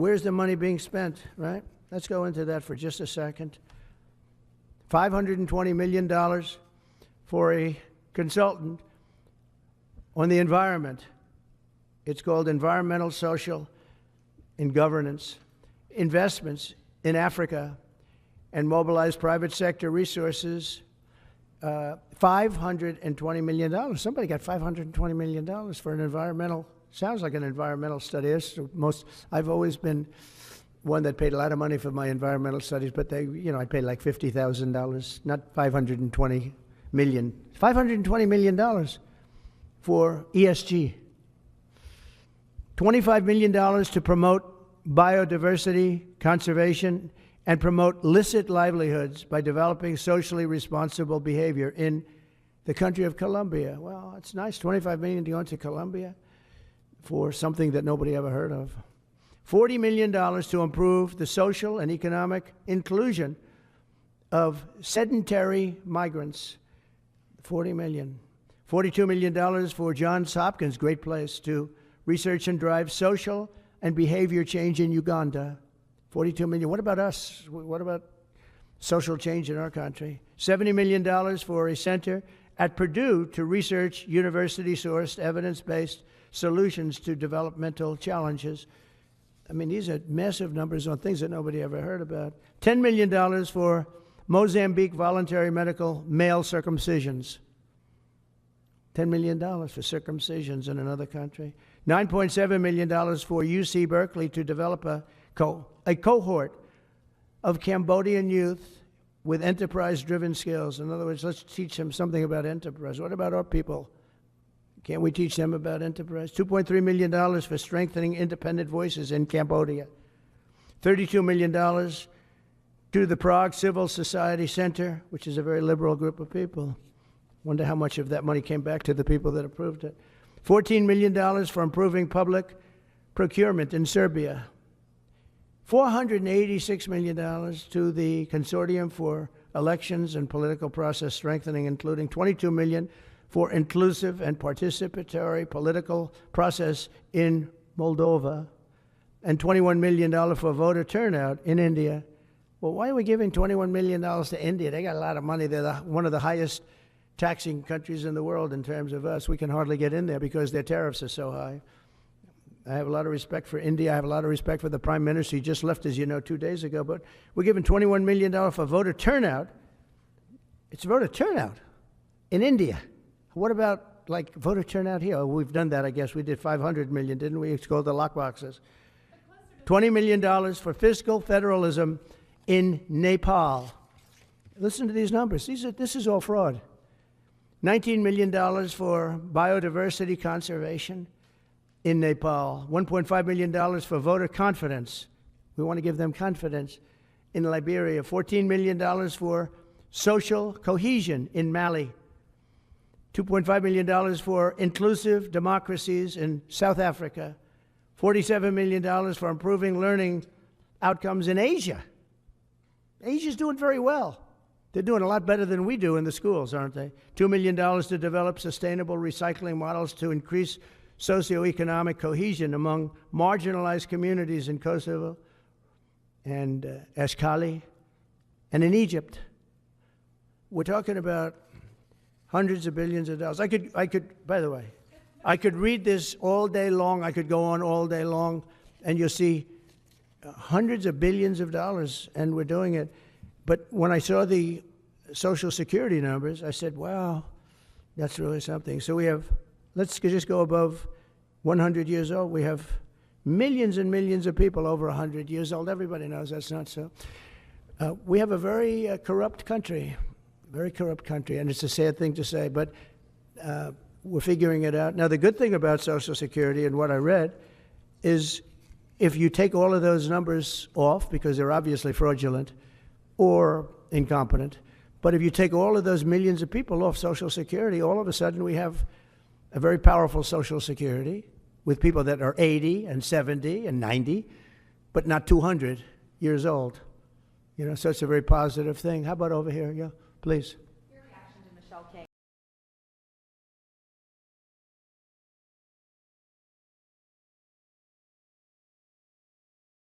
Where's the money being spent, right? Let's go into that for just a second. $520 million for a consultant on the environment. It's called Environmental, Social, and Governance. Investments in Africa and mobilize private sector resources. $520 million. Somebody got $520 million for an environmental, sounds like an environmental study. I've always been one that paid a lot of money for my environmental studies, but I paid like $50,000, not $520 million. $520 million for ESG. $25 million to promote biodiversity, conservation, and promote licit livelihoods by developing socially responsible behavior in the country of Colombia. Well, it's nice, $25 million to go into Colombia for something that nobody ever heard of. $40 million to improve the social and economic inclusion of sedentary migrants. $40 million. $42 million for Johns Hopkins, great place, to research and drive social and behavior change in Uganda. $42 million. What about us? What about social change in our country? $70 million for a center at Purdue to research university-sourced, evidence-based solutions to developmental challenges. I mean, these are massive numbers on things that nobody ever heard about. $10 million for Mozambique voluntary medical male circumcisions. $10 million for circumcisions in another country. $9.7 million for UC Berkeley to develop a cohort of Cambodian youth with enterprise-driven skills. In other words, let's teach them something about enterprise. What about our people? Can't we teach them about enterprise? $2.3 million for strengthening independent voices in Cambodia. $32 million to the Prague Civil Society Center, which is a very liberal group of people. Wonder how much of that money came back to the people that approved it. $14 million for improving public procurement in Serbia. $486 million to the Consortium for Elections and Political Process Strengthening, including $22 million for inclusive and participatory political process in Moldova, and $21 million for voter turnout in India. Well, why are we giving $21 million to India? They got a lot of money. They're one of the highest taxing countries in the world in terms of us. We can hardly get in there because their tariffs are so high. I have a lot of respect for India. I have a lot of respect for the Prime Minister. He just left, as you know, 2 days ago. But we're giving $21 million for voter turnout. It's voter turnout in India. What about, like, voter turnout here? Oh, we've done that, I guess. We did $500 million, didn't we? It's called the lockboxes. $20 million for fiscal federalism in Nepal. Listen to these numbers. This is all fraud. $19 million for biodiversity conservation in Nepal. $1.5 million for voter confidence. We want to give them confidence in Liberia. $14 million for social cohesion in Mali. $2.5 million for inclusive democracies in South Africa. $47 million for improving learning outcomes in Asia. Asia's doing very well. They're doing a lot better than we do in the schools, aren't they? $2 million to develop sustainable recycling models to increase socioeconomic cohesion among marginalized communities in Kosovo and Ashkali and in Egypt. We're talking about hundreds of billions of dollars. I could, by the way, I could read this all day long. I could go on all day long, and you'll see hundreds of billions of dollars, and we're doing it. But when I saw the Social Security numbers, I said, wow, that's really something. So we have, let's just go above 100 years old. We have millions and millions of people over 100 years old. Everybody knows that's not so. We have a very corrupt country. Very corrupt country, and it's a sad thing to say, but we're figuring it out. Now, the good thing about Social Security and what I read is if you take all of those numbers off, because they're obviously fraudulent or incompetent, but if you take all of those millions of people off Social Security, all of a sudden we have a very powerful Social Security with people that are 80 and 70 and 90, but not 200 years old. You know, so it's a very positive thing. How about over here? Yeah. Please.